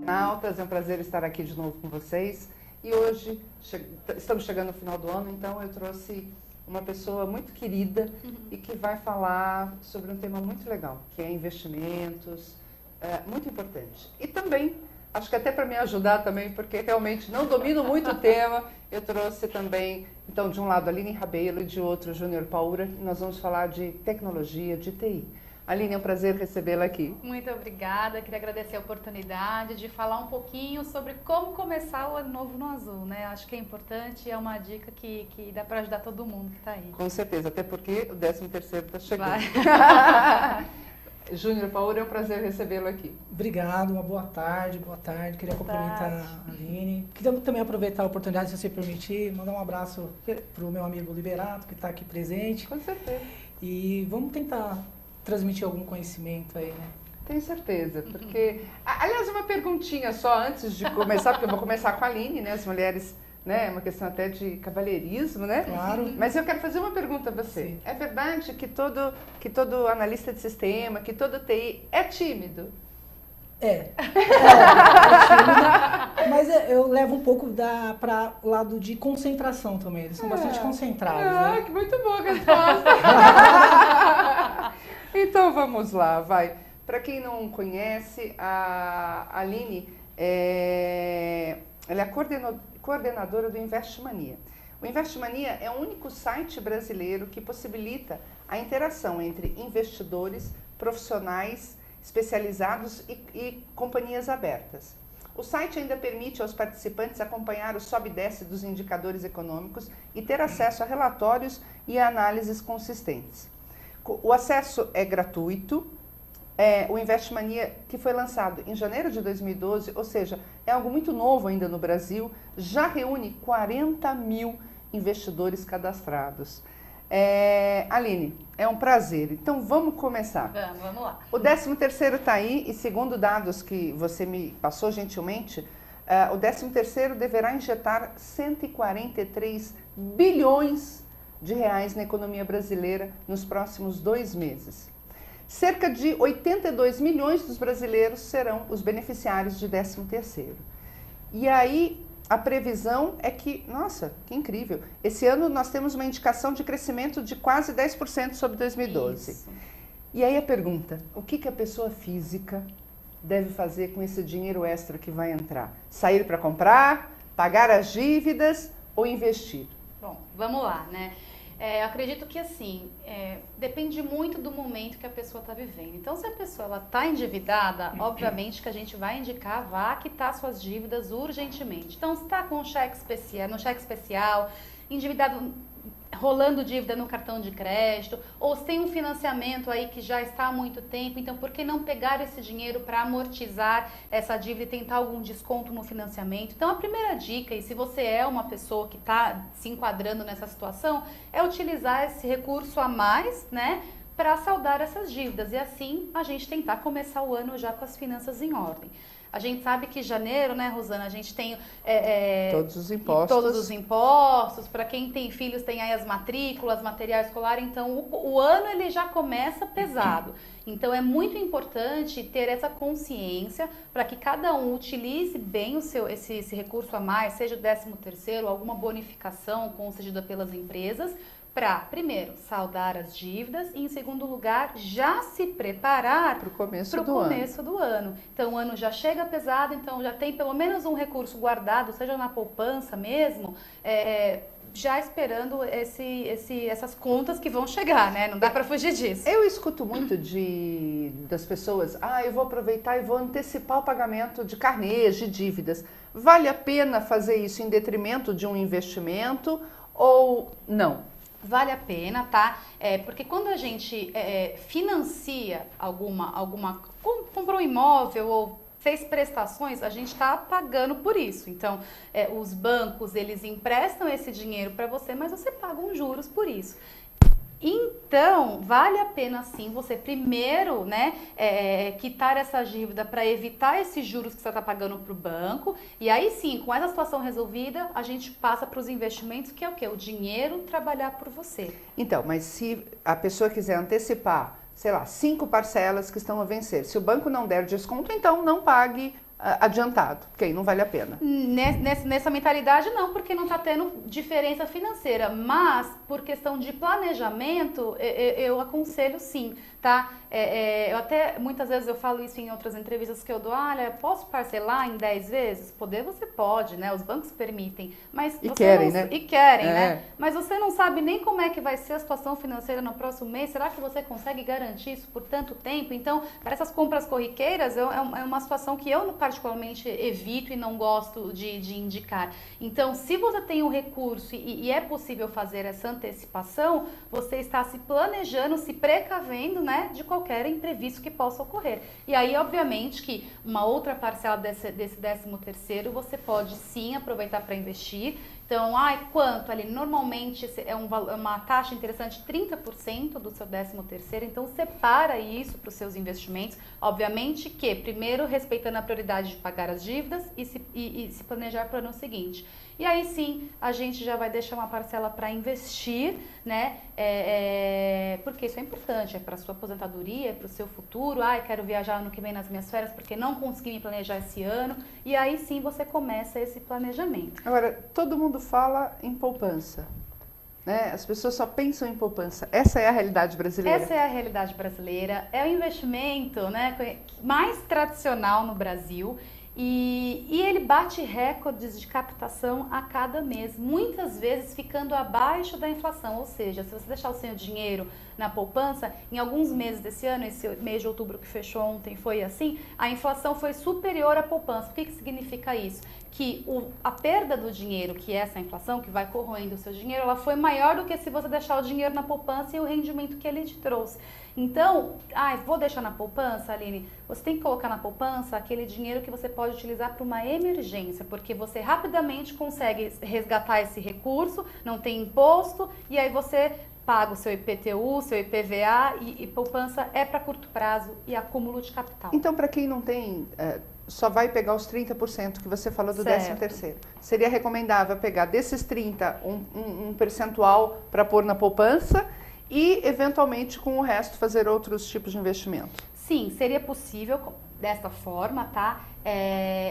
Nautas, é um prazer estar aqui de novo com vocês. E hoje, estamos chegando ao final do ano, então eu trouxe uma pessoa muito querida e que vai falar sobre um tema muito legal, que é investimentos, muito importante. E também, acho que até para me ajudar também, porque realmente não domino muito o tema, eu trouxe também, então, de um lado a Aline Rabelo e de outro o Júnior Paura, e nós vamos falar de tecnologia, de TI. Aline, é um prazer recebê-la aqui. Muito obrigada, queria agradecer a oportunidade de falar um pouquinho sobre como começar o ano novo no azul, né? Acho que é importante e é uma dica que dá para ajudar todo mundo que está aí. Com certeza, até porque o 13º está chegando. Júnior Paura, é um prazer recebê-lo aqui. Obrigado, uma boa tarde. Queria cumprimentar a Aline. Queria também aproveitar a oportunidade, se você permitir, mandar um abraço para o meu amigo Liberato, que está aqui presente. Com certeza. E vamos tentar transmitir algum conhecimento aí, né? Tenho certeza, porque... Aliás, uma perguntinha só antes de começar, porque eu vou começar com a Aline, né? As mulheres, né? É uma questão até de cavalheirismo, né? Claro. Mas eu quero fazer uma pergunta a você. Sim. É verdade que todo analista de sistema, que todo TI é tímido? É tímido, mas eu levo um pouco para o lado de concentração também. Eles são bastante concentrados, né? Que muito boa a resposta. Então vamos lá, vai. Para quem não conhece, a Aline, ela é a coordenadora do Investmania. O Investmania é o único site brasileiro que possibilita a interação entre investidores, profissionais especializados e companhias abertas. O site ainda permite aos participantes acompanhar o sobe e desce dos indicadores econômicos e ter acesso a relatórios e a análises consistentes. O acesso é gratuito. O Investmania, que foi lançado em janeiro de 2012, ou seja, é algo muito novo ainda no Brasil, já reúne 40 mil investidores cadastrados. Aline, é um prazer. Então vamos começar. Vamos lá. O 13º está aí e segundo dados que você me passou gentilmente, o 13º deverá injetar 143 bilhões de reais na economia brasileira nos próximos 2 meses. Cerca de 82 milhões dos brasileiros serão os beneficiários de 13º. E aí a previsão é que, nossa, que incrível, esse ano nós temos uma indicação de crescimento de quase 10% sobre 2012. Isso. E aí a pergunta, o que a pessoa física deve fazer com esse dinheiro extra que vai entrar? Sair para comprar, pagar as dívidas ou investir? Bom, vamos lá, né? Eu acredito que assim, depende muito do momento que a pessoa está vivendo. Então, se a pessoa está endividada, obviamente que a gente vai indicar, vá quitar suas dívidas urgentemente. Então, se está com um cheque especial, no cheque especial, endividado, rolando dívida no cartão de crédito, ou se tem um financiamento aí que já está há muito tempo, então por que não pegar esse dinheiro para amortizar essa dívida e tentar algum desconto no financiamento? Então a primeira dica, e se você é uma pessoa que está se enquadrando nessa situação, é utilizar esse recurso a mais, né, para saldar essas dívidas e assim a gente tentar começar o ano já com as finanças em ordem. A gente sabe que janeiro, né, Rosana, a gente tem... todos os impostos. Todos os impostos, para quem tem filhos tem aí as matrículas, material escolar, então o ano ele já começa pesado. Então é muito importante ter essa consciência para que cada um utilize bem esse recurso a mais, seja o 13º, alguma bonificação concedida pelas empresas, para, primeiro, saldar as dívidas e, em segundo lugar, já se preparar para o começo do ano. Então, o ano já chega pesado, então já tem pelo menos um recurso guardado, seja na poupança mesmo, já esperando essas contas que vão chegar, né? Não dá para fugir disso. Eu escuto muito das pessoas, eu vou aproveitar e vou antecipar o pagamento de carnês, de dívidas. Vale a pena fazer isso em detrimento de um investimento ou não? Vale a pena, tá? Porque quando a gente financia comprou um imóvel ou fez prestações, a gente está pagando por isso. Então, os bancos, eles emprestam esse dinheiro para você, mas você paga uns juros por isso. Então, vale a pena sim você primeiro, né, quitar essa dívida para evitar esses juros que você está pagando para o banco. E aí sim, com essa situação resolvida, a gente passa para os investimentos, que é o quê? O dinheiro trabalhar por você. Então, mas se a pessoa quiser antecipar, sei lá, 5 parcelas que estão a vencer, se o banco não der desconto, então não pague adiantado, porque aí não vale a pena. Nessa mentalidade não, porque não está tendo diferença financeira, mas por questão de planejamento, eu aconselho sim, tá? Eu até, muitas vezes eu falo isso em outras entrevistas que eu dou, olha, posso parcelar em 10 vezes? Poder você pode, né? Os bancos permitem, mas E você querem, não, né? E querem, né? Mas você não sabe nem como é que vai ser a situação financeira no próximo mês, será que você consegue garantir isso por tanto tempo? Então, para essas compras corriqueiras, é uma situação que eu particularmente evito e não gosto de indicar. Então, se você tem um recurso e é possível fazer essa antecipação, você está se planejando, se precavendo, né, de qualquer imprevisto que possa ocorrer. E aí, obviamente, que uma outra parcela desse 13º você pode sim aproveitar para investir. Então, quanto ali? Normalmente é uma taxa interessante, 30% do seu 13º, então separa isso para os seus investimentos. Obviamente que, primeiro, respeitando a prioridade de pagar as dívidas e se planejar para o ano seguinte. E aí sim, a gente já vai deixar uma parcela para investir, né? Porque isso é importante, é para a sua aposentadoria, é para o seu futuro. Quero viajar ano que vem nas minhas férias porque não consegui me planejar esse ano. E aí sim você começa esse planejamento. Agora, todo mundo fala em poupança, né? As pessoas só pensam em poupança. Essa é a realidade brasileira? Essa é a realidade brasileira. É o investimento, né, mais tradicional no Brasil. E ele bate recordes de captação a cada mês, muitas vezes ficando abaixo da inflação, ou seja, se você deixar o seu dinheiro na poupança, em alguns meses desse ano, esse mês de outubro que fechou ontem foi assim, a inflação foi superior à poupança. O que significa isso? Que a perda do dinheiro, que é essa inflação, que vai corroendo o seu dinheiro, ela foi maior do que se você deixar o dinheiro na poupança e o rendimento que ele te trouxe. Então, vou deixar na poupança, Aline? Você tem que colocar na poupança aquele dinheiro que você pode utilizar para uma emergência, porque você rapidamente consegue resgatar esse recurso, não tem imposto, e aí você paga o seu IPTU, seu IPVA, e poupança é para curto prazo e acúmulo de capital. Então, para quem não tem, só vai pegar os 30% que você falou do 13º. Seria recomendável pegar desses 30% um percentual para pôr na poupança e, eventualmente, com o resto, fazer outros tipos de investimento? Sim, seria possível dessa forma, tá?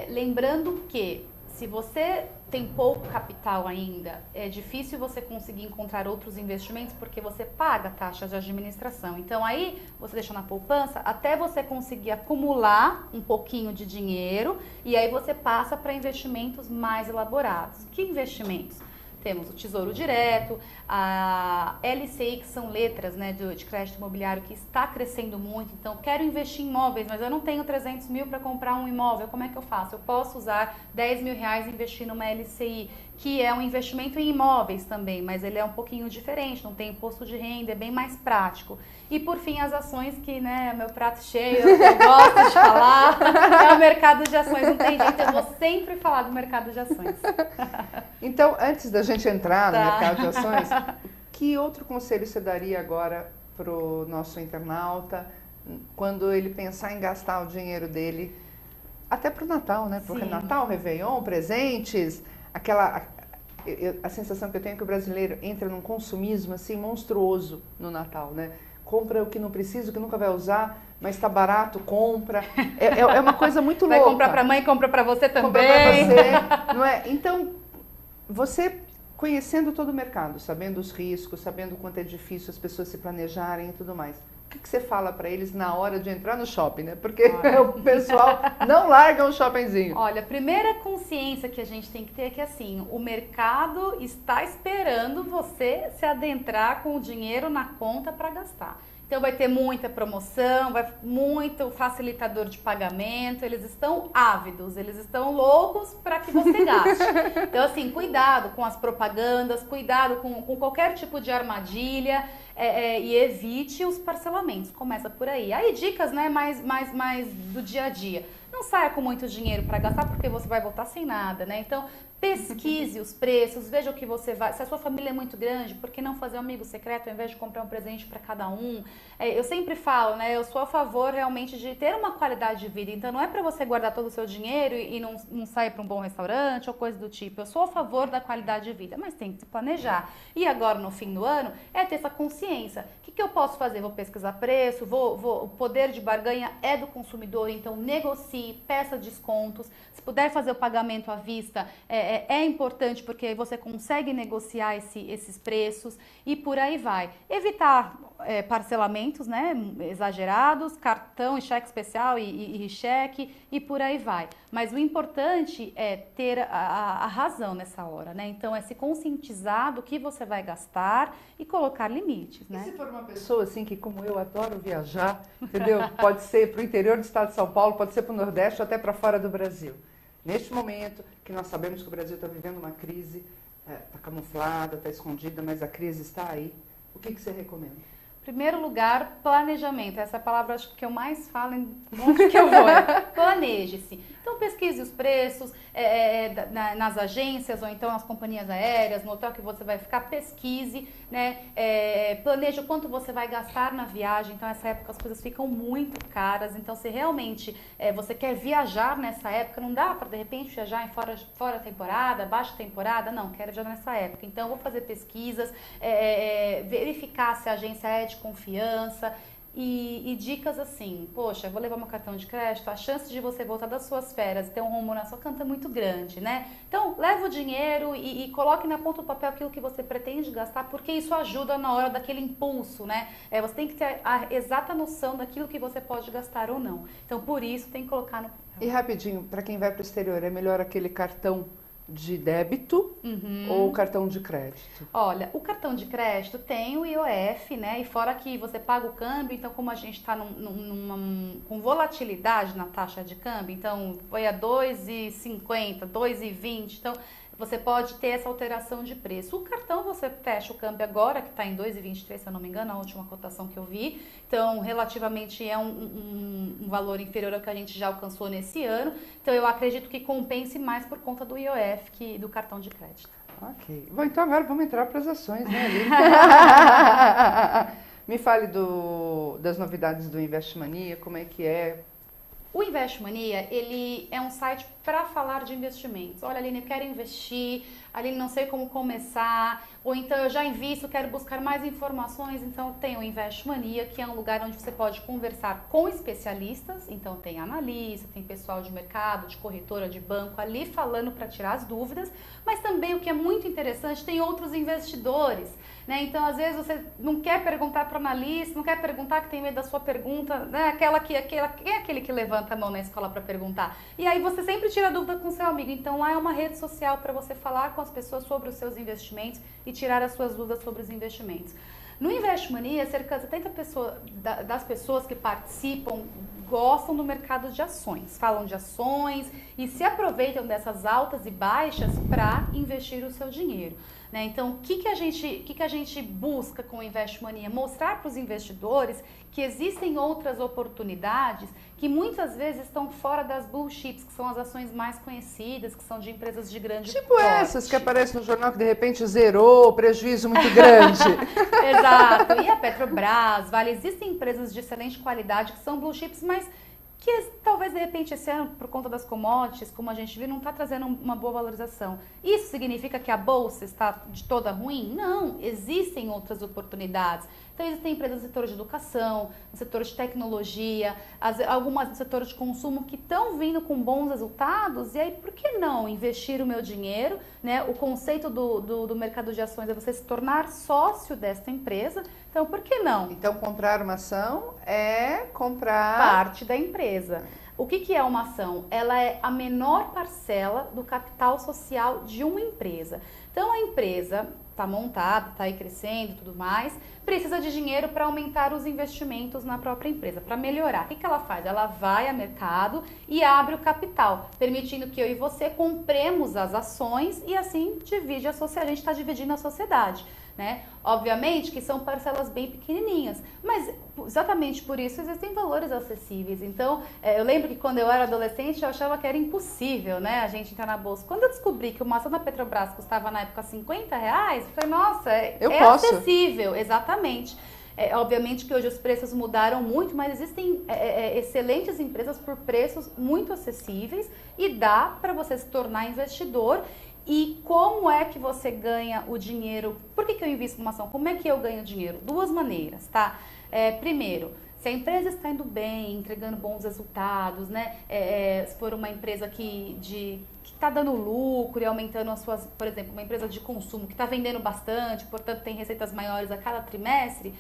Lembrando que se você tem pouco capital ainda, é difícil você conseguir encontrar outros investimentos porque você paga taxas de administração. Então aí você deixa na poupança até você conseguir acumular um pouquinho de dinheiro e aí você passa para investimentos mais elaborados. Que investimentos? Temos o Tesouro Direto, a LCI, que são letras, né, de crédito imobiliário, que está crescendo muito. Então, quero investir em imóveis, mas eu não tenho 300 mil para comprar um imóvel. Como é que eu faço? Eu posso usar 10 mil reais e investir numa LCI, que é um investimento em imóveis também, mas ele é um pouquinho diferente, não tem imposto de renda, é bem mais prático. E, por fim, as ações, que, né, é meu prato cheio, eu gosto de falar, é o mercado de ações. Não tem jeito, eu vou sempre falar do mercado de ações. Então, antes da gente entrar no mercado de ações, que outro conselho você daria agora para o nosso internauta, quando ele pensar em gastar o dinheiro dele, até para o Natal, né? Porque Natal, Réveillon, presentes, a sensação que eu tenho é que o brasileiro entra num consumismo assim monstruoso no Natal, né? Compra o que não precisa, o que nunca vai usar, mas está barato, compra. É uma coisa muito louca. Vai comprar para a mãe, compra para você também. Compra para você, não é? Então, você conhecendo todo o mercado, sabendo os riscos, sabendo o quanto é difícil as pessoas se planejarem e tudo mais, o que você fala para eles na hora de entrar no shopping, né? Porque o pessoal não larga um shoppingzinho. Olha, a primeira consciência que a gente tem que ter é que, assim, o mercado está esperando você se adentrar com o dinheiro na conta para gastar. Então vai ter muita promoção, muito facilitador de pagamento, eles estão ávidos, eles estão loucos para que você gaste. Então, assim, cuidado com as propagandas, cuidado com qualquer tipo de armadilha e evite os parcelamentos. Começa por aí. Aí dicas, né, mais do dia a dia. Não saia com muito dinheiro para gastar porque você vai voltar sem nada, né? Então, pesquise os preços, veja o que você vai... Se a sua família é muito grande, por que não fazer um amigo secreto ao invés de comprar um presente para cada um? Eu sempre falo, né? Eu sou a favor realmente de ter uma qualidade de vida. Então, não é para você guardar todo o seu dinheiro e não sair para um bom restaurante ou coisa do tipo. Eu sou a favor da qualidade de vida, mas tem que se planejar. E agora, no fim do ano, é ter essa consciência. O que eu posso fazer? Vou pesquisar preço, o poder de barganha é do consumidor, então negocie. negocie, peça descontos. Se puder fazer o pagamento à vista, é importante porque aí você consegue negociar esses preços e por aí vai. Evitar parcelamentos, né, exagerados, cartão e cheque especial e cheque e por aí vai. Mas o importante é ter a razão nessa hora, né? Então é se conscientizar do que você vai gastar e colocar limites, né? E se for uma pessoa assim que, como eu, adoro viajar, entendeu? Pode ser para o interior do estado de São Paulo, pode ser para o Nordeste ou até para fora do Brasil. Neste momento que nós sabemos que o Brasil está vivendo uma crise, está camuflada, está escondida, mas a crise está aí, o que você recomenda? Primeiro lugar, planejamento. Essa é a palavra acho que eu mais falo em onde que eu vou. Planeje-se. Então pesquise os preços nas agências ou então nas companhias aéreas, no hotel que você vai ficar, pesquise, né? Planeje o quanto você vai gastar na viagem. Então nessa época as coisas ficam muito caras. Então se realmente você quer viajar nessa época, não dá para de repente viajar em fora temporada, baixa temporada, não, quero viajar nessa época. Então vou fazer pesquisas, verificar se a agência é de confiança. E dicas assim, poxa, vou levar meu cartão de crédito, a chance de você voltar das suas férias e ter um rombo na sua conta é muito grande, né? Então, leva o dinheiro e coloque na ponta do papel aquilo que você pretende gastar, porque isso ajuda na hora daquele impulso, né? Você tem que ter a exata noção daquilo que você pode gastar ou não. Então, por isso, tem que colocar no papel. E rapidinho, para quem vai para o exterior, é melhor aquele cartão de débito ou cartão de crédito? Olha, o cartão de crédito tem o IOF, né? E fora que você paga o câmbio, então como a gente está com volatilidade na taxa de câmbio, então foi a 2,50, 2,20, então você pode ter essa alteração de preço. O cartão você fecha o câmbio agora, que está em 2,23, se eu não me engano, a última cotação que eu vi. Então, relativamente é um valor inferior ao que a gente já alcançou nesse ano. Então, eu acredito que compense mais por conta do IOF que do cartão de crédito. Ok. Bom, então agora vamos entrar para as ações, né, Aline? Me fale das novidades do Investmania, como é que é? O Investmania, ele é um site para falar de investimentos. Olha, Aline, eu quero investir, Aline, não sei como começar, ou então eu já invisto, quero buscar mais informações, então tem o Investmania, que é um lugar onde você pode conversar com especialistas, então tem analista, tem pessoal de mercado, de corretora, de banco ali falando para tirar as dúvidas, mas também o que é muito interessante, tem outros investidores, né? Então às vezes você não quer perguntar para o analista, não quer perguntar que tem medo da sua pergunta, né? Quem é aquele que levanta a mão na escola para perguntar? E aí você sempre tira a dúvida com seu amigo, então lá é uma rede social para você falar com as pessoas sobre os seus investimentos e tirar as suas dúvidas sobre os investimentos. No Investmania, cerca de 70% das pessoas que participam gostam do mercado de ações, falam de ações e se aproveitam dessas altas e baixas para investir o seu dinheiro. Né? Então, o que a gente busca com o Investmania? Mostrar para os investidores que existem outras oportunidades que muitas vezes estão fora das blue chips, que são as ações mais conhecidas, que são de empresas de grande Tipo porte. essas que aparecem no jornal que de repente zerou, prejuízo muito grande. Exato. E a Petrobras, Vale, existem empresas de excelente qualidade que são blue chips, mas que talvez de repente esse ano, por conta das commodities, como a gente viu, não está trazendo uma boa valorização. Isso significa que a bolsa está de toda ruim? Não, existem outras oportunidades. Então existem empresas no setor de educação, no setor de tecnologia, algumas no setor de consumo que estão vindo com bons resultados, e aí por que não investir o meu dinheiro? Né? O conceito do mercado de ações é você se tornar sócio desta empresa, então por que não? Então comprar uma ação é comprar parte da empresa. O que é uma ação? Ela é a menor parcela do capital social de uma empresa. Então a empresa está montada, está aí crescendo e tudo mais, precisa de dinheiro para aumentar os investimentos na própria empresa, para melhorar. O que ela faz? Ela vai ao mercado e abre o capital, permitindo que eu e você compremos as ações e assim divide a sociedade, a gente está dividindo a sociedade. Né? Obviamente que são parcelas bem pequenininhas, mas exatamente por isso existem valores acessíveis. Então, eu lembro que quando eu era adolescente eu achava que era impossível, né, a gente entrar na bolsa. Quando eu descobri que uma ação da Petrobras custava na época R$50, eu falei, nossa, posso. Acessível, exatamente. Obviamente que hoje os preços mudaram muito, mas existem excelentes empresas por preços muito acessíveis e dá para você se tornar investidor. E como é que você ganha o dinheiro? Por que eu invisto numa ação? Como é que eu ganho dinheiro? Duas maneiras, tá? Primeiro, Se a empresa está indo bem, entregando bons resultados, né? Se for uma empresa que está dando lucro e aumentando as suas, por exemplo, uma empresa de consumo que está vendendo bastante, portanto tem receitas maiores a cada trimestre,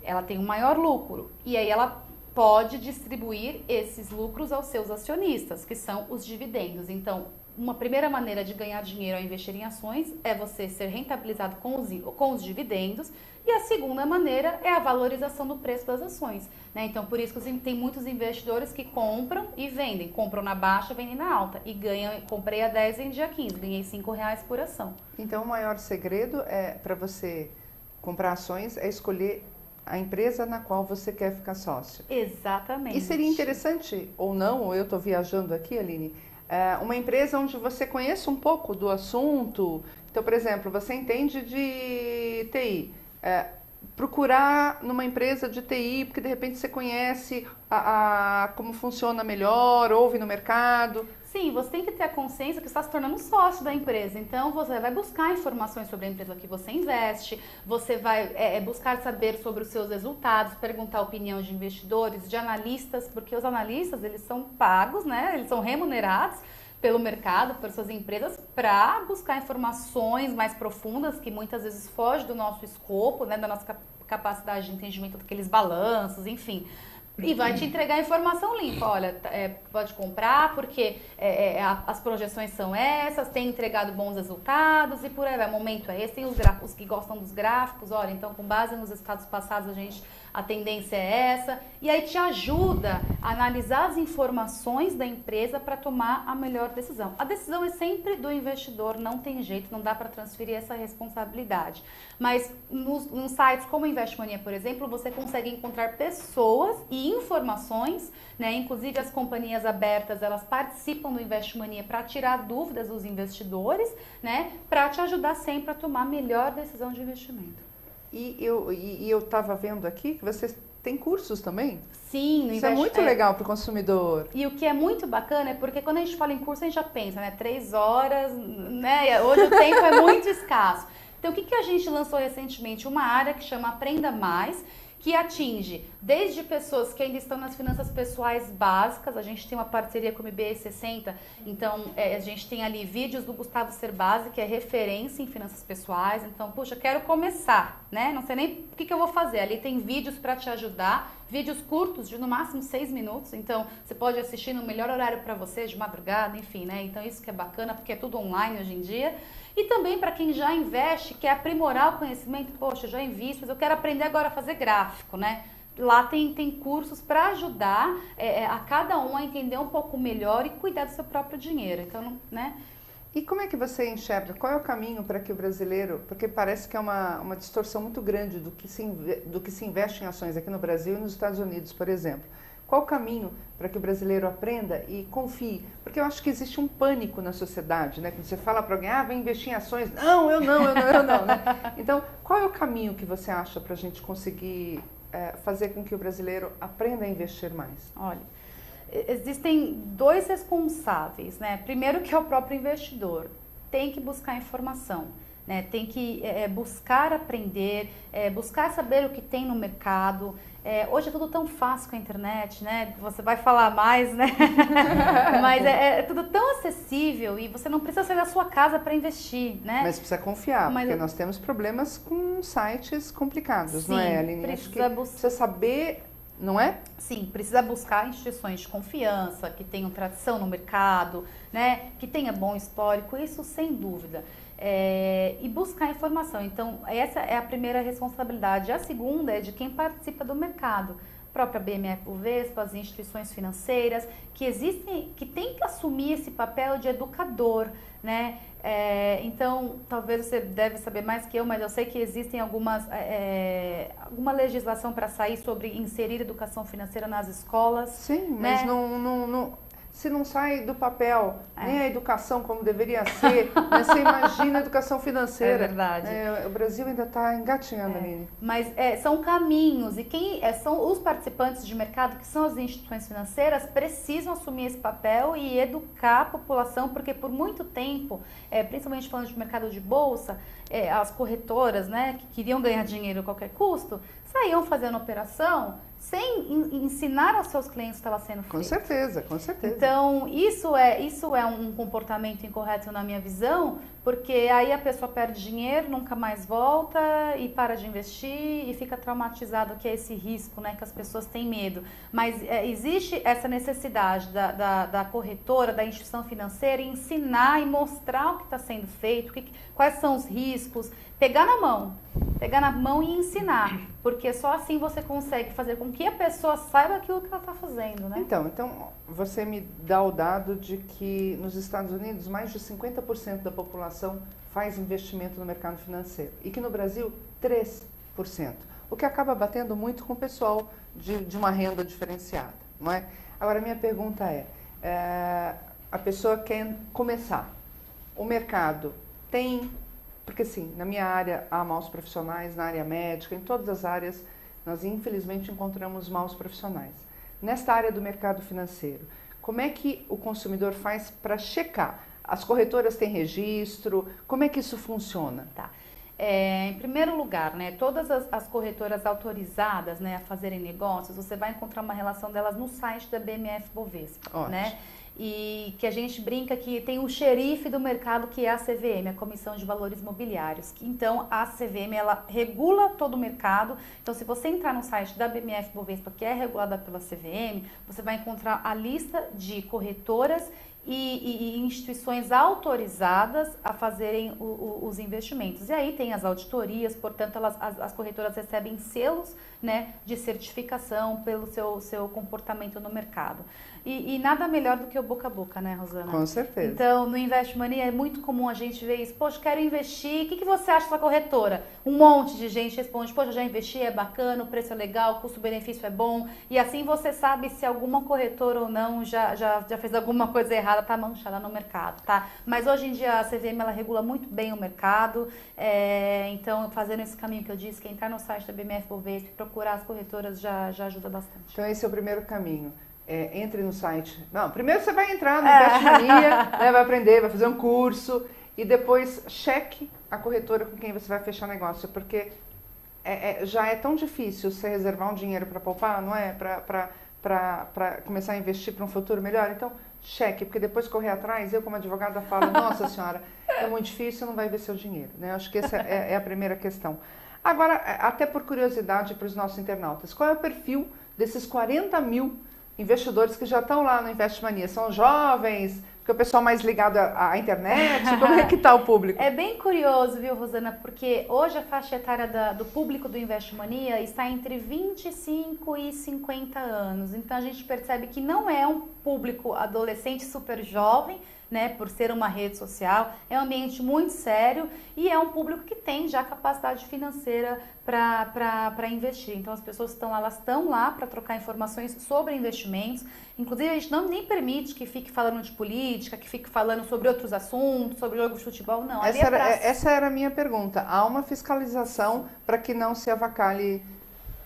ela tem um maior lucro. E aí ela pode distribuir esses lucros aos seus acionistas, que são os dividendos. Então, uma primeira maneira de ganhar dinheiro ao investir em ações é você ser rentabilizado com os dividendos, e a segunda maneira é a valorização do preço das ações, né? Então, por isso que tem muitos investidores que compram e vendem, compram na baixa, vendem na alta, e ganham, comprei a 10, vendi a 15, ganhei R$5 por ação. Então, o maior segredo para você comprar ações é escolher a empresa na qual você quer ficar sócio. Exatamente. E seria interessante, ou não, ou eu estou viajando aqui, Aline, uma empresa onde você conheça um pouco do assunto. Então, por exemplo, você entende de TI. Procurar numa empresa de TI, porque de repente você conhece como funciona melhor, ouve no mercado. Sim, você tem que ter a consciência que você está se tornando sócio da empresa. Então, você vai buscar informações sobre a empresa que você investe, você vai buscar saber sobre os seus resultados, perguntar a opinião de investidores, de analistas, porque os analistas, eles são pagos, né? Eles são remunerados pelo mercado, por suas empresas, para buscar informações mais profundas, que muitas vezes fogem do nosso escopo, né? Da nossa capacidade de entendimento daqueles balanços, enfim. E vai te entregar informação limpa. Olha, pode comprar porque as projeções são essas, tem entregado bons resultados e por aí vai. O momento é esse. Tem os que gostam dos gráficos, olha, então com base nos resultados passados a tendência é essa. E aí te ajuda a analisar as informações da empresa para tomar a melhor decisão. A decisão é sempre do investidor, não tem jeito, não dá para transferir essa responsabilidade. Mas nos sites como Investmania, por exemplo, você consegue encontrar pessoas e informações, né? Inclusive as companhias abertas, elas participam do Investmania para tirar dúvidas dos investidores, né? Para te ajudar sempre a tomar a melhor decisão de investimento. E eu estava vendo aqui que vocês têm cursos também? Sim, no Isso é muito legal para o consumidor. E o que é muito bacana é porque quando a gente fala em curso, a gente já pensa, né? 3 horas, né? Hoje o tempo é muito escasso. Então, o que a gente lançou recentemente? Uma área que chama Aprenda Mais, que atinge desde pessoas que ainda estão nas finanças pessoais básicas. A gente tem uma parceria com o MBA 60, então a gente tem ali vídeos do Gustavo Cerbasi, que é referência em finanças pessoais. Então, puxa, quero começar, né? Não sei nem o que eu vou fazer. Ali tem vídeos para te ajudar, vídeos curtos de no máximo 6 minutos. Então, você pode assistir no melhor horário para você, de madrugada, enfim, né? Então, isso que é bacana, porque é tudo online hoje em dia. E também para quem já investe, quer aprimorar o conhecimento, poxa, eu já invisto, mas eu quero aprender agora a fazer gráfico, né? Lá tem cursos para ajudar a cada um a entender um pouco melhor e cuidar do seu próprio dinheiro. Então, né? E como é que você enxerga? Qual é o caminho para que o brasileiro... Porque parece que é uma distorção muito grande do que se investe em ações aqui no Brasil e nos Estados Unidos, por exemplo. Qual o caminho para que o brasileiro aprenda e confie? Porque eu acho que existe um pânico na sociedade, né? Quando você fala para alguém, vem investir em ações. Não, eu não, né? Então, qual é o caminho que você acha para a gente conseguir fazer com que o brasileiro aprenda a investir mais? Olha, existem 2 responsáveis, né? Primeiro que é o próprio investidor. Tem que buscar informação, né? Tem que buscar aprender, buscar saber o que tem no mercado. Hoje é tudo tão fácil com a internet, né? Você vai falar mais, né? Mas é tudo tão acessível e você não precisa sair da sua casa para investir, né? Mas precisa confiar, porque nós temos problemas com sites complicados, não é, Aline? Precisa saber, não é? Sim, precisa buscar instituições de confiança, que tenham tradição no mercado, né? Que tenha bom histórico, isso sem dúvida. E buscar informação. Então, essa é a primeira responsabilidade. A segunda é de quem participa do mercado. A própria BMF-Bovespa, as instituições financeiras, que tem que assumir esse papel de educador, né? Então, talvez você deve saber mais que eu, mas eu sei que existem alguma legislação para sair sobre inserir educação financeira nas escolas. Sim, né? Mas se não sai do papel nem a educação como deveria ser, mas você imagina a educação financeira. É verdade. O Brasil ainda está engatinhando, Aline. Mas são caminhos, e quem são os participantes de mercado, que são as instituições financeiras, precisam assumir esse papel e educar a população, porque por muito tempo, principalmente falando de mercado de bolsa, as corretoras, né, que queriam ganhar dinheiro a qualquer custo, saíam fazendo operação sem ensinar aos seus clientes que estava sendo feito. Com certeza, com certeza. Então, isso é um comportamento incorreto na minha visão, porque aí a pessoa perde dinheiro, nunca mais volta e para de investir e fica traumatizado, que é esse risco, né, que as pessoas têm medo. Mas existe essa necessidade da corretora, da instituição financeira, ensinar e mostrar o que está sendo feito, quais são os riscos, pegar na mão e ensinar, porque só assim você consegue fazer com que a pessoa saiba aquilo que ela está fazendo, né? Então, você me dá o dado de que nos Estados Unidos mais de 50% da população faz investimento no mercado financeiro e que no Brasil 3%, o que acaba batendo muito com o pessoal de uma renda diferenciada, não é? Agora, minha pergunta a pessoa quer começar, o mercado tem... Porque assim, na minha área há maus profissionais, na área médica, em todas as áreas nós infelizmente encontramos maus profissionais. Nesta área do mercado financeiro, como é que o consumidor faz para checar? As corretoras têm registro? Como é que isso funciona? Tá. Em primeiro lugar, né, todas as corretoras autorizadas, né, a fazerem negócios, você vai encontrar uma relação delas no site da BMF Bovespa, né? E que a gente brinca que tem o xerife do mercado, que é a CVM, a Comissão de Valores Mobiliários. Então, a CVM, ela regula todo o mercado. Então, se você entrar no site da BMF Bovespa, que é regulada pela CVM, você vai encontrar a lista de corretoras e instituições autorizadas a fazerem os investimentos. E aí tem as auditorias, portanto, as corretoras recebem selos, né, de certificação pelo seu comportamento no mercado. E nada melhor do que o boca a boca, né, Rosana? Com certeza. Então, no Invest Money é muito comum a gente ver isso. Poxa, quero investir, o que você acha da corretora? Um monte de gente responde, poxa, já investi, é bacana, o preço é legal, o custo-benefício é bom. E assim você sabe se alguma corretora ou não já fez alguma coisa errada, tá manchada no mercado, tá? Mas hoje em dia a CVM, ela regula muito bem o mercado. Então, fazendo esse caminho que eu disse, que é entrar no site da BMF Bovespa e procurar as corretoras já ajuda bastante. Então, esse é o primeiro caminho. Entre no site. Não, primeiro você vai entrar no Invest Mania, né, vai aprender, vai fazer um curso e depois cheque a corretora com quem você vai fechar negócio, porque já é tão difícil você reservar um dinheiro para poupar, não é? Para começar a investir para um futuro melhor. Então, cheque, porque depois correr atrás, eu como advogada falo, nossa senhora, é muito difícil, não vai ver seu dinheiro, né? Eu acho que essa é a primeira questão. Agora, até por curiosidade para os nossos internautas, qual é o perfil desses 40 mil investidores que já estão lá no Invest Mania? São jovens? Porque o pessoal mais ligado à internet? Como é que está o público? É bem curioso, viu, Rosana? Porque hoje a faixa etária do público do Invest Mania está entre 25 e 50 anos. Então a gente percebe que não é um público adolescente super jovem, né, por ser uma rede social, é um ambiente muito sério e é um público que tem já capacidade financeira para investir. Então as pessoas estão lá para trocar informações sobre investimentos. Inclusive a gente nem permite que fique falando de política, que fique falando sobre outros assuntos, sobre jogo de futebol, não. Essa era a minha pergunta. Há uma fiscalização para que não se avacalhe.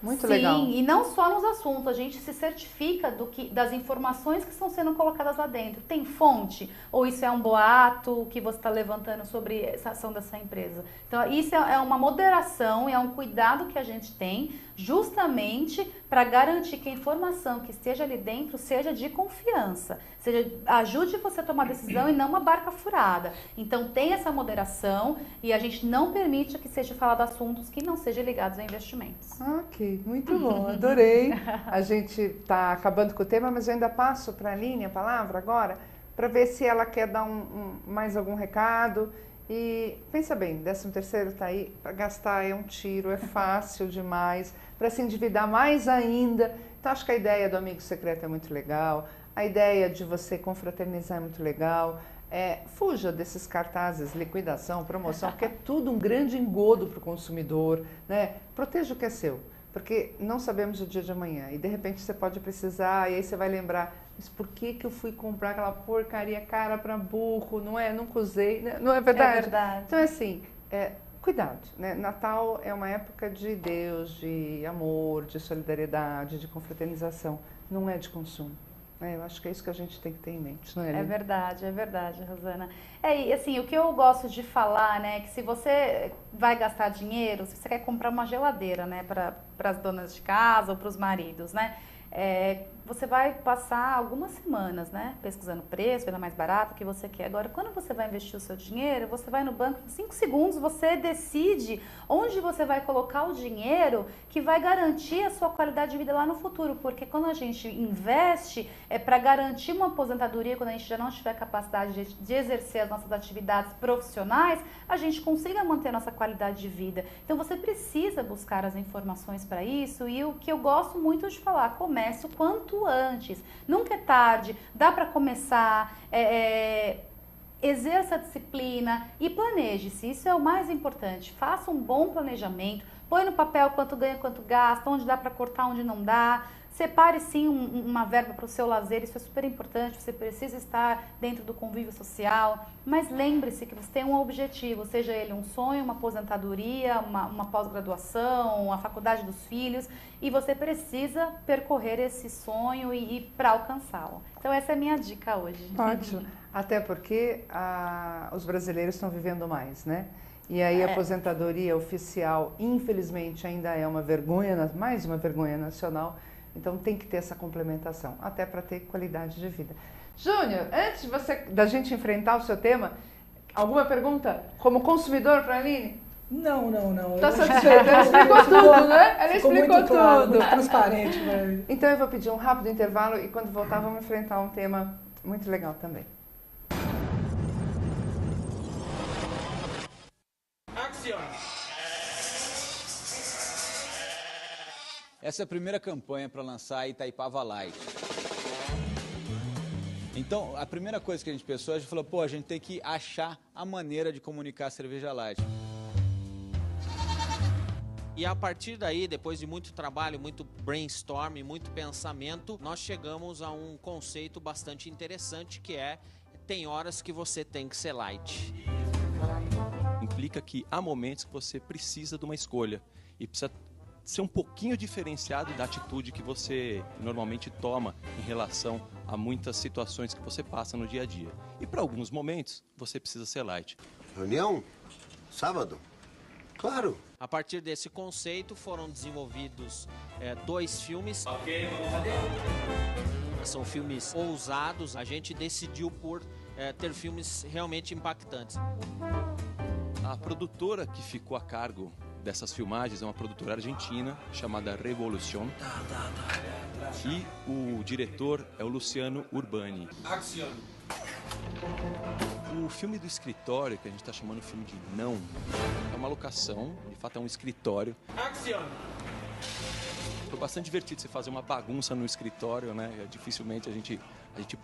Muito legal. Sim, e não só nos assuntos, a gente se certifica das informações que estão sendo colocadas lá dentro. Tem fonte? Ou isso é um boato que você está levantando sobre essa ação dessa empresa? Então, isso é uma moderação, é um cuidado que a gente tem justamente para garantir que a informação que esteja ali dentro seja de confiança, ajude você a tomar decisão e não uma barca furada. Então, tem essa moderação e a gente não permite que seja falado assuntos que não sejam ligados a investimentos. Ok, muito bom, adorei. A gente está acabando com o tema, mas eu ainda passo para a Aline a palavra agora, para ver se ela quer dar mais algum recado. E pensa bem, 13º está aí, para gastar é um tiro, é fácil demais, para se endividar mais ainda. Então acho que a ideia do amigo secreto é muito legal, a ideia de você confraternizar é muito legal. Fuja desses cartazes, liquidação, promoção, porque é tudo um grande engodo para o consumidor, né? Proteja o que é seu, porque não sabemos o dia de amanhã e de repente você pode precisar e aí você vai lembrar, mas por que eu fui comprar aquela porcaria cara para burro, não é? Nunca usei, né? Não é verdade? É verdade. Então assim, cuidado, né? Natal é uma época de Deus, de amor, de solidariedade, de confraternização, não é de consumo. Eu acho que é isso que a gente tem que ter em mente, não é? É verdade, Rosana. E assim, o que eu gosto de falar, né, é que se você vai gastar dinheiro, se você quer comprar uma geladeira, né, para as donas de casa ou para os maridos, né, você vai passar algumas semanas, né, pesquisando preço, vendo a mais barato, o que você quer. Agora, quando você vai investir o seu dinheiro, você vai no banco, em 5 segundos você decide onde você vai colocar o dinheiro que vai garantir a sua qualidade de vida lá no futuro, porque quando a gente investe, é para garantir uma aposentadoria, quando a gente já não tiver capacidade de exercer as nossas atividades profissionais, a gente consiga manter a nossa qualidade de vida. Então, você precisa buscar as informações para isso, e o que eu gosto muito de falar, comece o quanto antes, nunca é tarde, dá para começar, exerça a disciplina e planeje-se, isso é o mais importante, faça um bom planejamento, põe no papel quanto ganha, quanto gasta, onde dá para cortar, onde não dá, separe sim uma verba para o seu lazer, isso é super importante, você precisa estar dentro do convívio social, mas lembre-se que você tem um objetivo, seja ele um sonho, uma aposentadoria, uma pós-graduação, a faculdade dos filhos, e você precisa percorrer esse sonho e ir para alcançá-lo. Então essa é a minha dica hoje. Ótimo, até porque os brasileiros estão vivendo mais, né? E aí a aposentadoria oficial, infelizmente, ainda é uma vergonha, mais uma vergonha nacional. Então tem que ter essa complementação, até para ter qualidade de vida. Júnior, antes da gente enfrentar o seu tema, alguma pergunta como consumidor para a Aline? Não. Está satisfeita? Ela explicou tudo, né? Ela explicou muito claro, tudo. muito transparente. Né? Então eu vou pedir um rápido intervalo e quando voltar vamos enfrentar um tema muito legal também. Essa é a primeira campanha para lançar a Itaipava Light. Então, a primeira coisa que a gente pensou, a gente falou, pô, a gente tem que achar a maneira de comunicar a cerveja light. E a partir daí, depois de muito trabalho, muito brainstorming, muito pensamento, nós chegamos a um conceito bastante interessante que tem horas que você tem que ser light. Implica que há momentos que você precisa de uma escolha e precisa ser um pouquinho diferenciado da atitude que você normalmente toma em relação a muitas situações que você passa no dia a dia. E para alguns momentos, você precisa ser light. Reunião? Sábado? Claro. A partir desse conceito foram desenvolvidos 2 filmes. São filmes ousados. A gente decidiu por ter filmes realmente impactantes. A produtora que ficou a cargo dessas filmagens é uma produtora argentina chamada Revolution. E o diretor é o Luciano Urbani. Action. O filme do escritório, que a gente está chamando de filme de não, é uma locação, de fato é um escritório. Action. Foi bastante divertido você fazer uma bagunça no escritório, né? Dificilmente a gente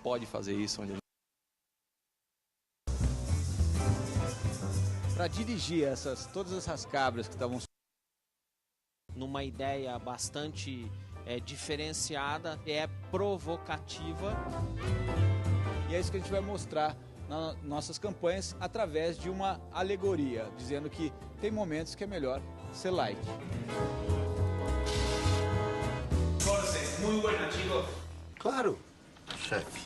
pode fazer isso. Para dirigir todas essas cabras que estavam numa ideia bastante diferenciada, provocativa. E é isso que a gente vai mostrar nas nossas campanhas através de uma alegoria, dizendo que tem momentos que é melhor ser light. Muito buena, chicos. Claro, chefe.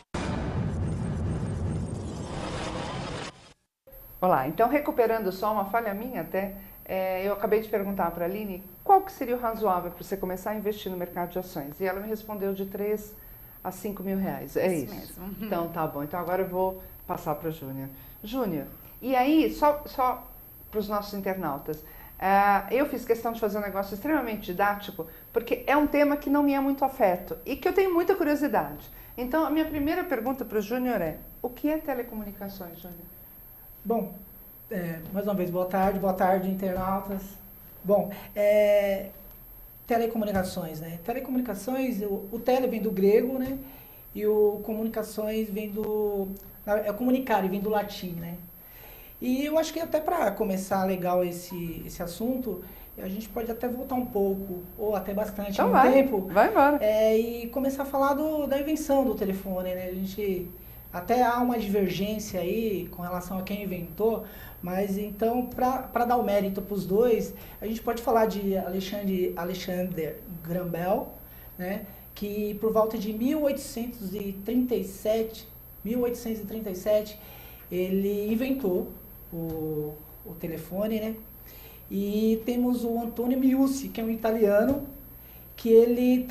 Olá, então recuperando só uma falha minha até, eu acabei de perguntar para a Aline qual que seria o razoável para você começar a investir no mercado de ações. E ela me respondeu de 3 a 5 mil reais. É isso? Mesmo. Então tá bom. Então agora eu vou passar para o Júnior. Júnior, e aí, só para os nossos internautas, eu fiz questão de fazer um negócio extremamente didático, porque é um tema que não me é muito afeto e que eu tenho muita curiosidade. Então a minha primeira pergunta para o Júnior é, o que é telecomunicações, Júnior? Bom, mais uma vez, boa tarde, internautas. Bom, telecomunicações, né? Telecomunicações, o tele vem do grego, né? E o comunicações vem do... comunicare, vem do latim, né? E eu acho que até para começar legal esse assunto, a gente pode até voltar um pouco, ou até bastante então no tempo. Vai embora. E começar a falar da invenção do telefone, né? A gente... Até há uma divergência aí com relação a quem inventou, mas então, para dar o mérito para os dois, a gente pode falar de Alexander Graham Bell, né, que por volta de 1837, ele inventou o telefone, né? E temos o Antonio Meucci, que é um italiano, que ele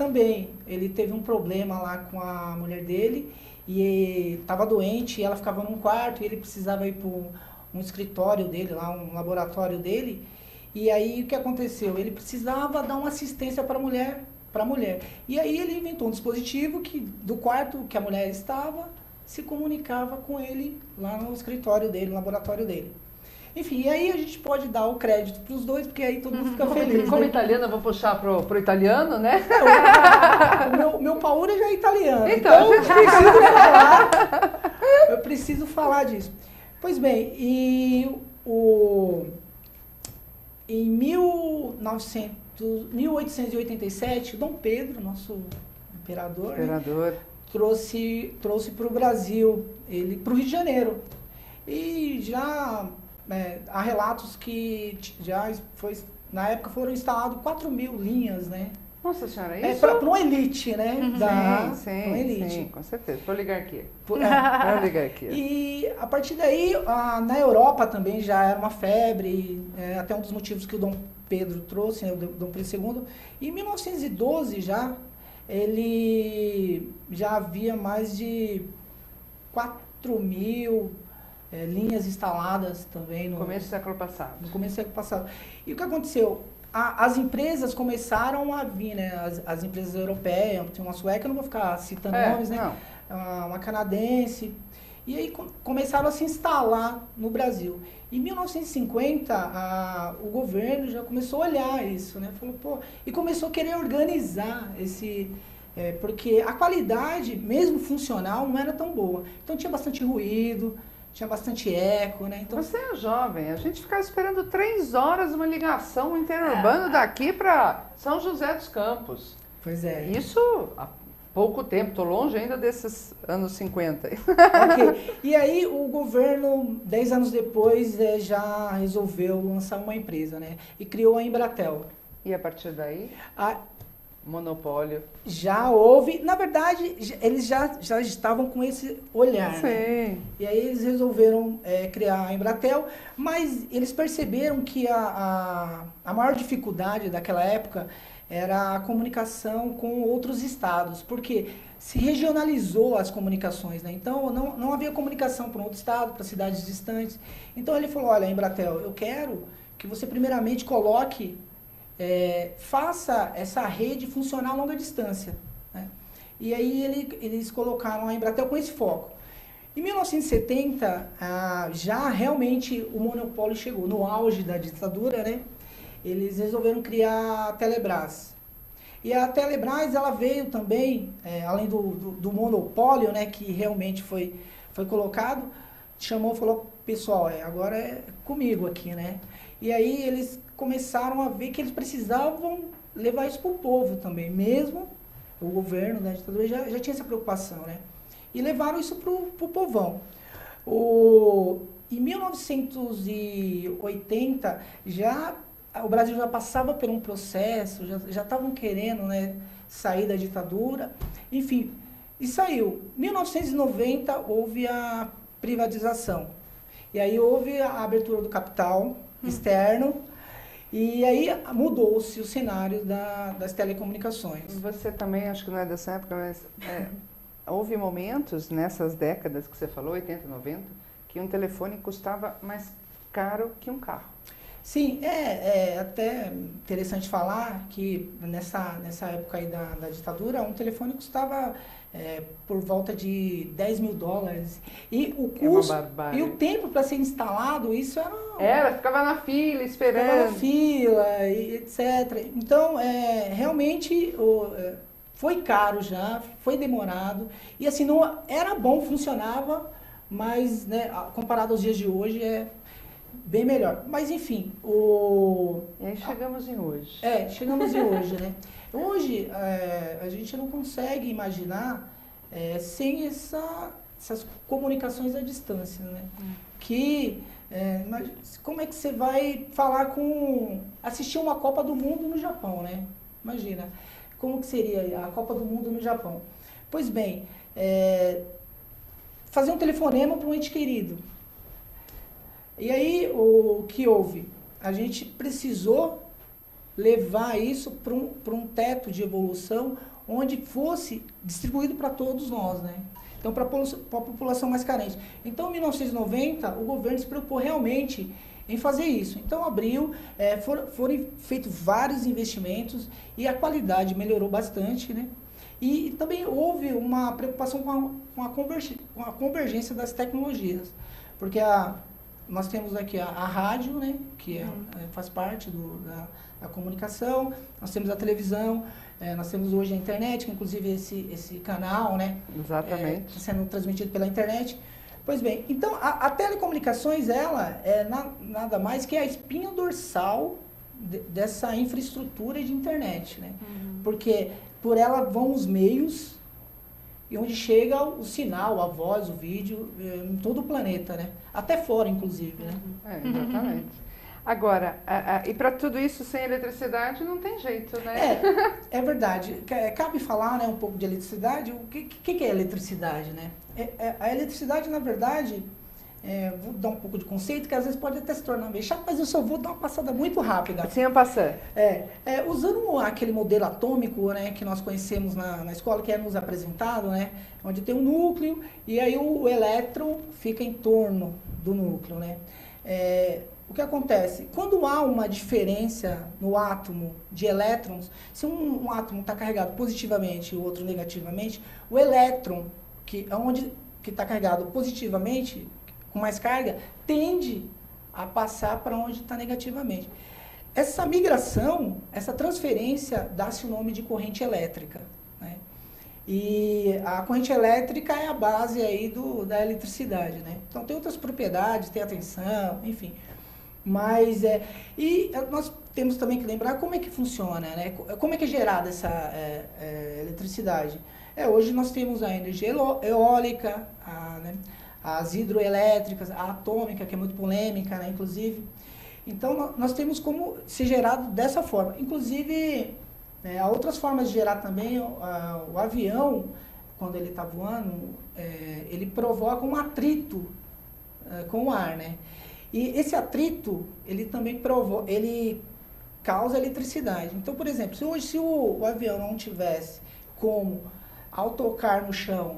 teve um problema lá com a mulher dele, e estava doente, e ela ficava num quarto, e ele precisava ir para um escritório dele, lá um laboratório dele, e aí o que aconteceu? Ele precisava dar uma assistência para a mulher. E aí ele inventou um dispositivo que do quarto que a mulher estava, se comunicava com ele lá no escritório dele, no laboratório dele. Enfim, e aí a gente pode dar o crédito para os dois, porque aí todo mundo fica feliz. Como né? italiana, eu vou puxar pro italiano, né? O meu Paura já é italiano, Então, eu preciso falar disso. Pois bem, em 1887, Dom Pedro, nosso imperador, né, trouxe para o Brasil, para o Rio de Janeiro. E já há relatos que na época foram instaladas 4.000 linhas, né? Nossa senhora, isso? Para uma elite, né? Sim, elite. Sim, com certeza. Para oligarquia. Para oligarquia. E a partir daí, na Europa também já era uma febre, até um dos motivos que o Dom Pedro trouxe, né, o Dom Pedro II. Em 1912 ele já havia mais de 4.000 linhas instaladas também no começo do século passado. No começo do século passado. E o que aconteceu? As empresas começaram a vir, né? As empresas europeias, tem uma sueca, eu não vou ficar citando nomes, né? Uma canadense. E aí começaram a se instalar no Brasil. Em 1950, o governo já começou a olhar isso, né? Falou, pô, e começou a querer organizar porque a qualidade, mesmo funcional, não era tão boa. Então tinha bastante ruído, tinha bastante eco, né? Então, você é jovem, a gente ficava esperando 3 horas uma ligação interurbana daqui para São José dos Campos. Pois é. Isso há pouco tempo, estou longe ainda desses anos 50. Ok. E aí o governo, 10 anos depois, já resolveu lançar uma empresa, né? E criou a Embratel. E a partir daí? Monopólio. Já houve, na verdade, eles já estavam com esse olhar. Sim. Né? E aí eles resolveram criar a Embratel, mas eles perceberam que a maior dificuldade daquela época era a comunicação com outros estados, porque se regionalizou as comunicações, né? Então não havia comunicação para um outro estado, para cidades distantes. Então ele falou, olha, Embratel, eu quero que você primeiramente coloque faça essa rede funcionar a longa distância. Né? E aí eles colocaram a Embratel com esse foco. Em 1970, já realmente o monopólio chegou, no auge da ditadura, né? Eles resolveram criar a Telebrás. E a Telebrás, ela veio também, além do monopólio, né, que realmente foi colocado, falou, pessoal, agora é comigo aqui, né? E aí eles começaram a ver que eles precisavam levar isso para o povo também, mesmo o governo da ditadura já tinha essa preocupação, né? E levaram isso para o povão. Em 1980, o Brasil já passava por um processo, já estavam querendo, né, sair da ditadura, enfim, e saiu. Em 1990 houve a privatização, e aí houve a abertura do capital externo, e aí mudou-se o cenário das telecomunicações. Você também, acho que não é dessa época, mas houve momentos nessas décadas que você falou, 80, 90, que um telefone custava mais caro que um carro. Sim, é até interessante falar que nessa época aí da ditadura, um telefone custava por volta de $10.000. E o custo e o tempo para ser instalado, isso ficava na fila esperando. Ficava na fila, e etc. Então, realmente foi caro já, foi demorado. E assim, não era bom, funcionava, mas né, comparado aos dias de hoje bem melhor. Mas enfim, E aí chegamos em hoje. Chegamos em hoje, né? Hoje a gente não consegue imaginar sem essas comunicações à distância, né? Como é que você vai falar assistir uma Copa do Mundo no Japão, né? Imagina. Como que seria a Copa do Mundo no Japão? Pois bem, fazer um telefonema para um ente querido. E aí, o que houve? A gente precisou levar isso para um teto de evolução onde fosse distribuído para todos nós, né? Então, para a população mais carente. Então, em 1990, o governo se preocupou realmente em fazer isso. Então, abriu, foram feitos vários investimentos e a qualidade melhorou bastante, né? E também houve uma preocupação com a convergência das tecnologias, porque nós temos aqui a rádio, né, que faz parte da comunicação, nós temos a televisão, nós temos hoje a internet, que inclusive esse canal, né, exatamente, está sendo transmitido pela internet. Pois bem, então a telecomunicações, ela é nada mais que a espinha dorsal dessa infraestrutura de internet, né? Porque por ela vão os meios e onde chega o sinal, a voz, o vídeo, em todo o planeta, né? Até fora, inclusive, né? Exatamente. Agora, e para tudo isso, sem eletricidade, não tem jeito, né? É verdade. Cabe falar, né, um pouco de eletricidade. O que é eletricidade, né? A eletricidade, na verdade, vou dar um pouco de conceito, que às vezes pode até se tornar meio chato, mas eu só vou dar uma passada muito rápida. Assim eu passando. Usando aquele modelo atômico, né, que nós conhecemos na escola, que é nos apresentado, né, onde tem um núcleo e aí o elétron fica em torno do núcleo, né. O que acontece? Quando há uma diferença no átomo de elétrons, se um átomo está carregado positivamente e o outro negativamente, o elétron, que está carregado positivamente, com mais carga, tende a passar para onde está negativamente. Essa migração, essa transferência, dá-se o nome de corrente elétrica, né? E a corrente elétrica é a base aí da eletricidade, né? Então tem outras propriedades, tem a tensão, enfim. Mas e nós temos também que lembrar como é que funciona, né? Como é que é gerada essa eletricidade. Hoje nós temos a energia eólica, as hidroelétricas, a atômica, que é muito polêmica, né, inclusive. Então, nós temos como ser gerado dessa forma. Inclusive, há outras formas de gerar também. O avião, quando ele está voando, ele provoca um atrito com o ar, né? E esse atrito, ele também ele causa eletricidade. Então, por exemplo, se o avião não tivesse como, ao tocar no chão,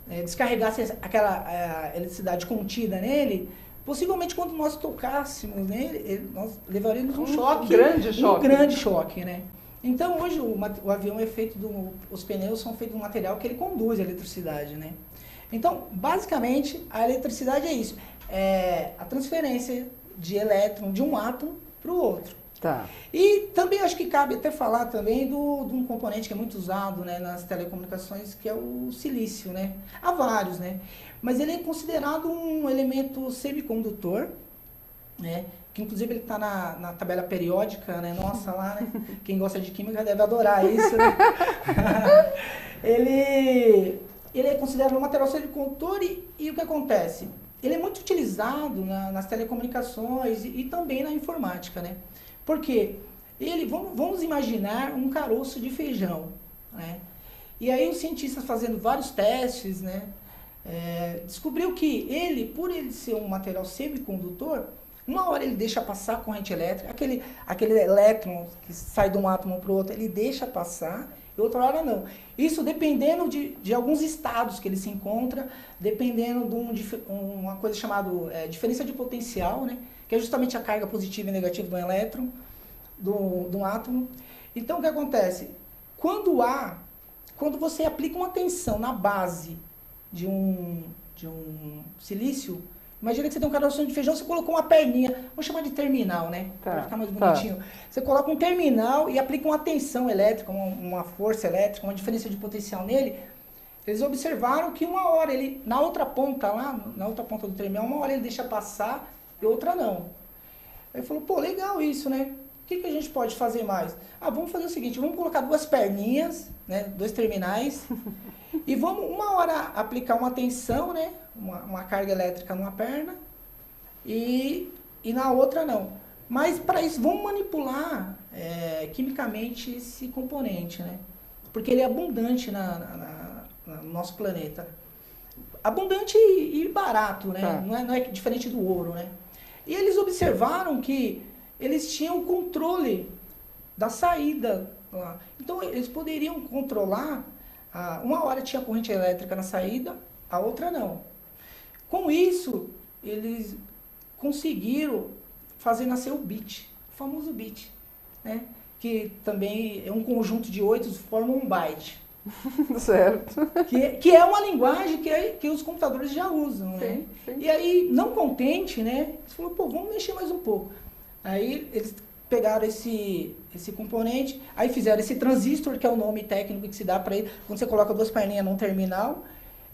descarregasse aquela eletricidade contida nele, possivelmente quando nós tocássemos nele, nós levaríamos um choque. Um grande choque, né? Então, hoje o avião é feito os pneus são feitos de um material que ele conduz a eletricidade, né? Então, basicamente, a eletricidade é isso. A transferência de elétron de um átomo para o outro. Tá. E também acho que cabe até falar também de um componente que é muito usado, né, nas telecomunicações, que é o silício, né? Há vários, né? Mas ele é considerado um elemento semicondutor, né? Que inclusive ele está na tabela periódica, né? Nossa, lá, né? Quem gosta de química deve adorar isso, né? Ele é considerado um material semicondutor e o que acontece? Ele é muito utilizado nas telecomunicações e também na informática, né? Porque vamos imaginar um caroço de feijão, né? E aí os cientistas fazendo vários testes, né? Descobriu que por ele ser um material semicondutor, uma hora ele deixa passar a corrente elétrica, aquele elétron que sai de um átomo para o outro, ele deixa passar, e outra hora não. Isso dependendo de alguns estados que ele se encontra, dependendo de uma coisa chamada diferença de potencial, né? Que é justamente a carga positiva e negativa do elétron, do átomo. Então, o que acontece? Quando você aplica uma tensão na base de um silício, imagina que você tem um caroço de feijão, você colocou uma perninha, vamos chamar de terminal, né? Tá, para ficar mais bonitinho. Você coloca um terminal e aplica uma tensão elétrica, uma força elétrica, uma diferença de potencial nele. Eles observaram que uma hora na outra ponta do terminal, uma hora ele deixa passar e outra não. Aí falou, pô, legal isso, né? O que a gente pode fazer mais? Vamos fazer o seguinte, vamos colocar duas perninhas, né? 2 terminais, e vamos uma hora aplicar uma tensão, né? Uma carga elétrica numa perna e na outra não. Mas para isso, vamos manipular quimicamente esse componente, né? porque ele é abundante no nosso planeta. Abundante e barato, né? Tá. Não é diferente do ouro, né? E eles observaram que eles tinham o controle da saída lá. Então, eles poderiam controlar, uma hora tinha corrente elétrica na saída, a outra não. Com isso, eles conseguiram fazer nascer o bit, o famoso bit, né? Que também é um conjunto de 8 que formam um byte. Certo. Que é uma linguagem que os computadores já usam, né? Sim, sim. E aí, não contente, né? Eles falaram, pô, vamos mexer mais um pouco. Aí eles pegaram esse componente, aí fizeram esse transistor, que é o nome técnico que se dá para ele. Quando você coloca 2 perninhas num terminal,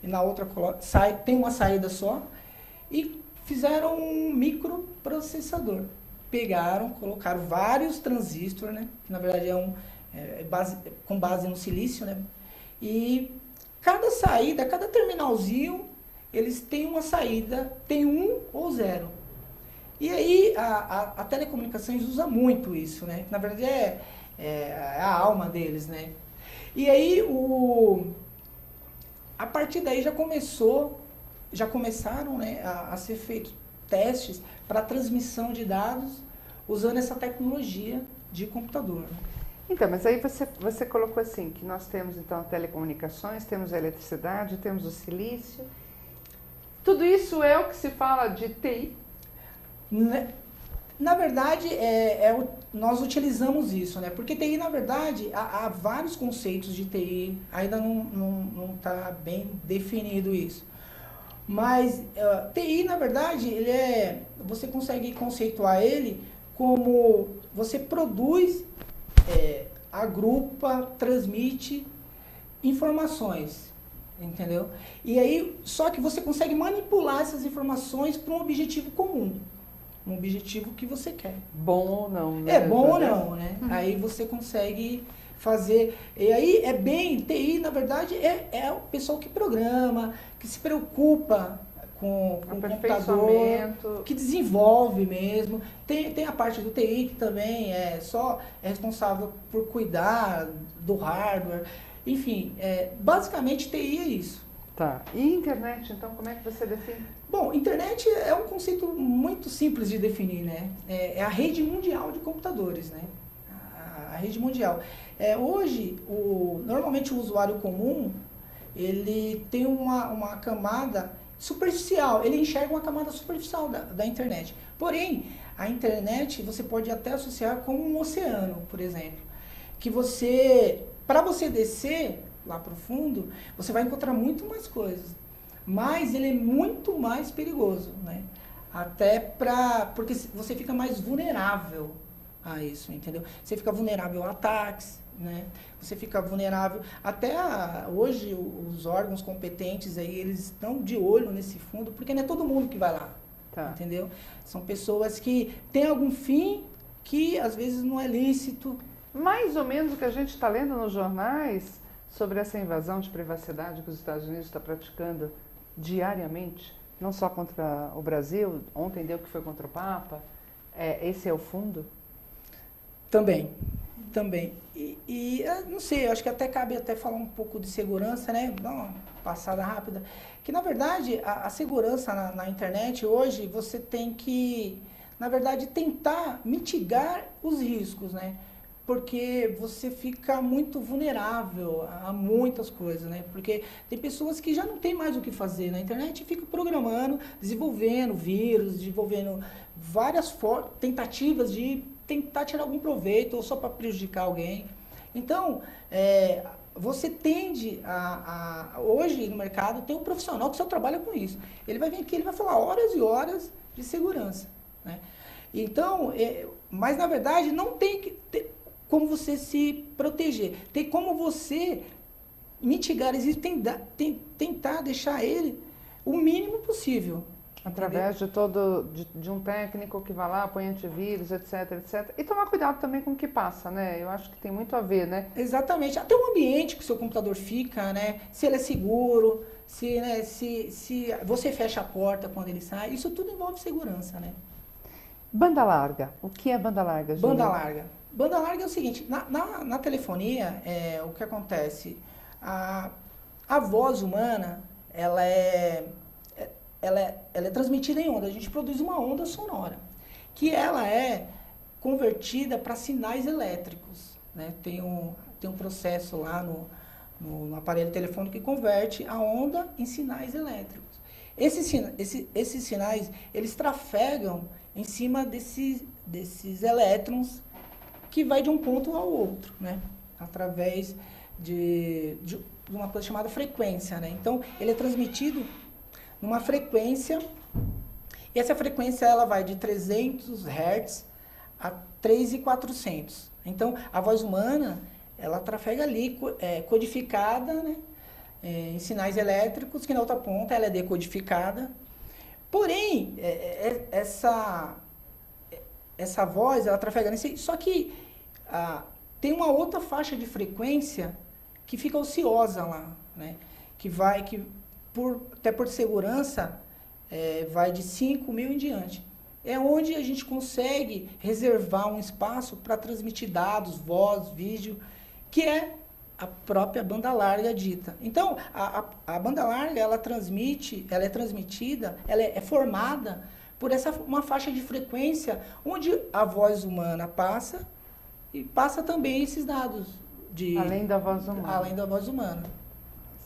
e na outra tem uma saída só, e fizeram um microprocessador. Pegaram, colocaram vários transistores, né? Que na verdade com base no silício, né? E cada saída, cada terminalzinho, eles têm uma saída, tem 1 ou 0. E aí a telecomunicações usa muito isso, né? Na verdade é a alma deles, né? E aí a partir daí já começaram, né, a ser feitos testes para transmissão de dados usando essa tecnologia de computador. Né? Então, mas aí você colocou assim, que nós temos então telecomunicações, temos a eletricidade, temos o silício. Tudo isso é o que se fala de TI? Na verdade, nós utilizamos isso, né? Porque TI, na verdade, há vários conceitos de TI, ainda não está bem definido isso. Mas TI, na verdade, você consegue conceituar ele como você produz, agrupa, transmite informações, entendeu? E aí, só que você consegue manipular essas informações para um objetivo comum. Um objetivo que você quer. Bom ou não, né? É bom ou não, né? Uhum. Aí você consegue fazer... E aí TI, na verdade, é o pessoal que programa, que se preocupa com o computador, que desenvolve mesmo. Tem a parte do TI que também é responsável por cuidar do hardware. Enfim, basicamente TI é isso. Tá. E internet, então, como é que você define? Bom, internet é um conceito muito simples de definir, né? É a rede mundial de computadores, né? A rede mundial. Hoje, normalmente o usuário comum, ele tem uma camada superficial, ele enxerga uma camada superficial da internet. Porém, a internet você pode até associar com um oceano, por exemplo. Que para você descer lá para o fundo, você vai encontrar muito mais coisas. Mas ele é muito mais perigoso, né? Porque você fica mais vulnerável a isso, entendeu? Você fica vulnerável a ataques, né? Você fica vulnerável... Hoje, os órgãos competentes aí, eles estão de olho nesse fundo, porque não é todo mundo que vai lá, tá. Entendeu? São pessoas que têm algum fim que, às vezes, não é lícito. Mais ou menos o que a gente está lendo nos jornais sobre essa invasão de privacidade que os Estados Unidos estão praticando diariamente, não só contra o Brasil, ontem deu que foi contra o Papa, esse é o fundo? Também. E não sei, eu acho que até cabe falar um pouco de segurança, né? Dar uma passada rápida. Que, na verdade, a segurança na internet, hoje, você tem que, na verdade, tentar mitigar os riscos, né? Porque você fica muito vulnerável a muitas coisas, né? Porque tem pessoas que já não tem mais o que fazer na internet e ficam programando, desenvolvendo vírus, desenvolvendo várias tentativas de tentar tirar algum proveito ou só para prejudicar alguém. Então, você tende hoje no mercado tem um profissional que só trabalha com isso. Ele vai vir aqui, ele vai falar horas e horas de segurança, né? Então, mas na verdade não tem como você se proteger. Tem como você mitigar isso, tentar deixar ele o mínimo possível. Através de um técnico que vai lá, põe antivírus, etc, etc. E tomar cuidado também com o que passa, né? Eu acho que tem muito a ver, né? Exatamente. Até o ambiente que o seu computador fica, né? Se ele é seguro, se você fecha a porta quando ele sai. Isso tudo envolve segurança, né? Banda larga. O que é banda larga, Júlia? Banda larga. Banda larga é o seguinte, na telefonia, o que acontece? A voz humana, ela é transmitida em onda. A gente produz uma onda sonora, que ela é convertida para sinais elétricos, né? Tem um processo lá no aparelho telefônico que converte a onda em sinais elétricos. Esses sinais, eles trafegam em cima desses elétrons que vai de um ponto ao outro, né? Através de uma coisa chamada frequência, né? Então, ele é transmitido numa frequência, e essa frequência ela vai de 300 Hz a 3.400. Então, a voz humana, ela trafega ali, codificada, né? Em sinais elétricos, que na outra ponta ela é decodificada. Porém, essa voz, ela trafega nesse... Só que tem uma outra faixa de frequência que fica ociosa lá, né? Até por segurança, vai de 5.000 em diante. É onde a gente consegue reservar um espaço para transmitir dados, voz, vídeo, que é a própria banda larga dita. Então, a banda larga, ela é transmitida, ela é formada por uma faixa de frequência onde a voz humana passa e passa também esses dados. Além da voz humana. Além da voz humana.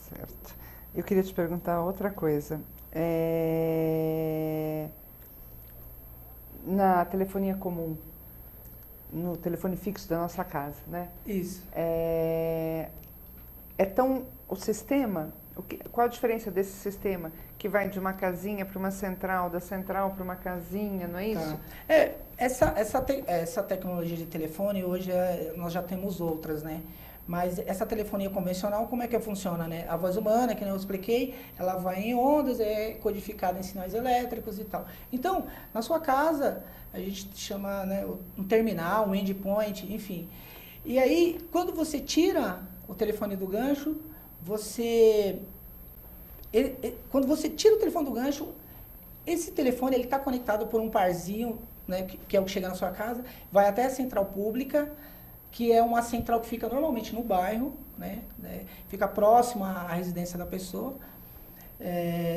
Certo. Eu queria te perguntar outra coisa. Na telefonia comum, no telefone fixo da nossa casa, né? Isso. O sistema, qual a diferença desse sistema que vai de uma casinha para uma central, da central para uma casinha, não é isso? Essa tecnologia de telefone, hoje nós já temos outras, né? Mas essa telefonia convencional, como é que funciona, né? A voz humana, que eu expliquei, ela vai em ondas, é codificada em sinais elétricos e tal. Então, na sua casa, a gente chama, né, um terminal, um endpoint, enfim. E aí, quando você tira o telefone do gancho, quando você tira o telefone do gancho, esse telefone está conectado por um parzinho, né, que é o que chega na sua casa, vai até a central pública, que é uma central que fica normalmente no bairro, né, fica próxima à residência da pessoa.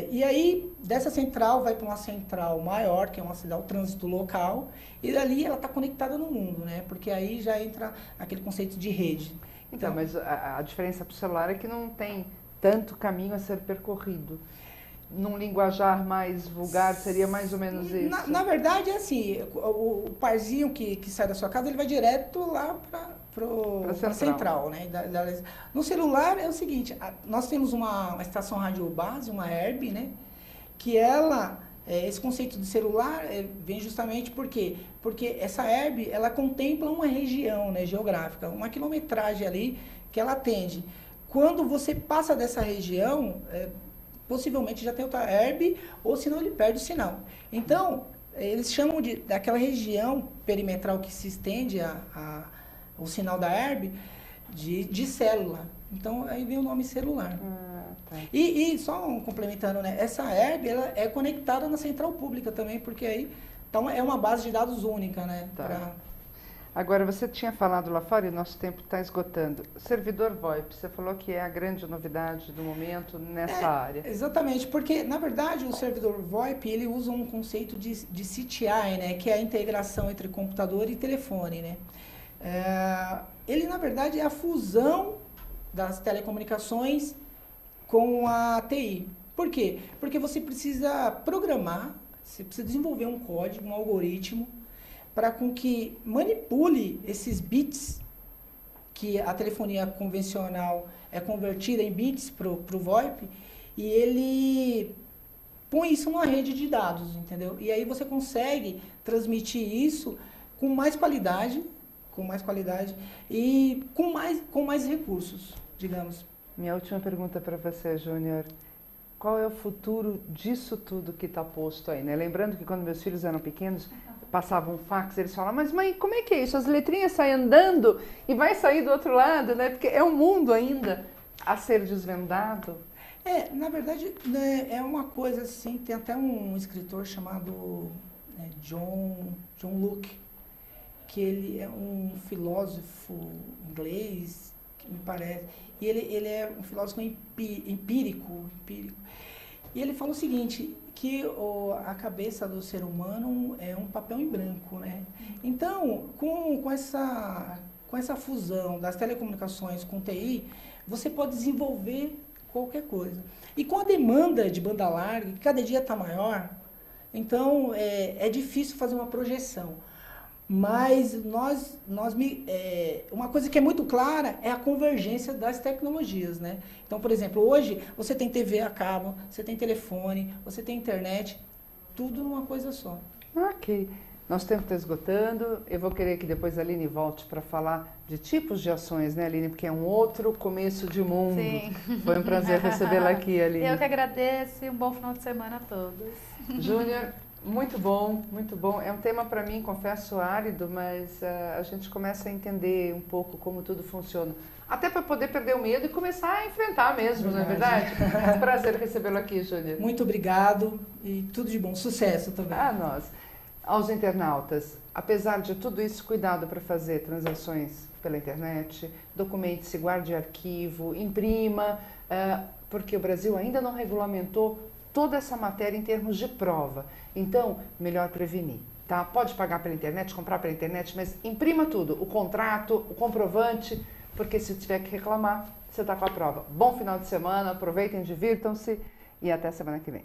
E aí, dessa central, vai para uma central maior, que é uma cidade, o trânsito local, e dali ela está conectada no mundo, né, porque aí já entra aquele conceito de rede. Então, mas a diferença para o celular é que não tem tanto caminho a ser percorrido. Num linguajar mais vulgar, seria mais ou menos isso? Na verdade, é assim, o parzinho que sai da sua casa, ele vai direto lá para a central, né? No celular é o seguinte, nós temos uma estação rádio base, uma Herb, né? Que esse conceito de celular vem justamente por quê? Porque essa Herb, ela contempla uma região, né, geográfica, uma quilometragem ali que ela atende. Quando você passa dessa região, possivelmente já tem outra Herb, ou senão ele perde o sinal. Então, eles chamam daquela região perimetral que se estende o sinal da Herb de célula. Então, aí vem o nome celular. Tá. E só complementando, né? Essa Herb, ela é conectada na central pública também, porque aí então, é uma base de dados única, né? Tá. Agora, você tinha falado lá fora e o nosso tempo está esgotando. Servidor VoIP, você falou que é a grande novidade do momento nessa área. Exatamente, porque, na verdade, o servidor VoIP, ele usa um conceito de CTI, né? Que é a integração entre computador e telefone, né? Ele, na verdade, é a fusão das telecomunicações com a TI. Por quê? Porque você precisa programar, você precisa desenvolver um código, um algoritmo, para com que manipule esses bits, que a telefonia convencional é convertida em bits para o VoIP, e ele põe isso numa rede de dados, entendeu? E aí você consegue transmitir isso com mais qualidade e com mais recursos, digamos. Minha última pergunta para você, Júnior. Qual é o futuro disso tudo que está posto aí, né? Lembrando que quando meus filhos eram pequenos, passavam um fax, eles falavam, mas mãe, como é que é isso? As letrinhas saem andando e vai sair do outro lado, né? Porque é um mundo ainda a ser desvendado. Na verdade, né, é uma coisa assim, tem até um escritor chamado John Locke, que ele é um filósofo inglês, que me parece, e ele é um filósofo empírico. E ele fala o seguinte, que a cabeça do ser humano é um papel em branco, né? Então, com essa fusão das telecomunicações com TI, você pode desenvolver qualquer coisa. E com a demanda de banda larga, que cada dia está maior, então é difícil fazer uma projeção. Mas uma coisa que é muito clara é a convergência das tecnologias, né? Então, por exemplo, hoje você tem TV a cabo, você tem telefone, você tem internet, tudo numa coisa só. Ok. Nosso tempo está esgotando. Eu vou querer que depois a Aline volte para falar de tipos de ações, né, Aline? Porque é um outro começo de mundo. Sim. Foi um prazer recebê-la aqui, Aline. Eu que agradeço e um bom final de semana a todos. Júnior, muito bom, muito bom. É um tema para mim, confesso, árido, mas a gente começa a entender um pouco como tudo funciona. Até para poder perder o medo e começar a enfrentar mesmo, não é verdade? Prazer recebê-lo aqui, Júnior. Muito obrigado e tudo de bom. Sucesso também. A nós. Aos internautas, apesar de tudo isso, cuidado para fazer transações pela internet, documente-se, guarde arquivo, imprima, porque o Brasil ainda não regulamentou toda essa matéria em termos de prova. Então, melhor prevenir, tá? Pode pagar pela internet, comprar pela internet, mas imprima tudo, o contrato, o comprovante, porque se tiver que reclamar, você está com a prova. Bom final de semana, aproveitem, divirtam-se e até semana que vem.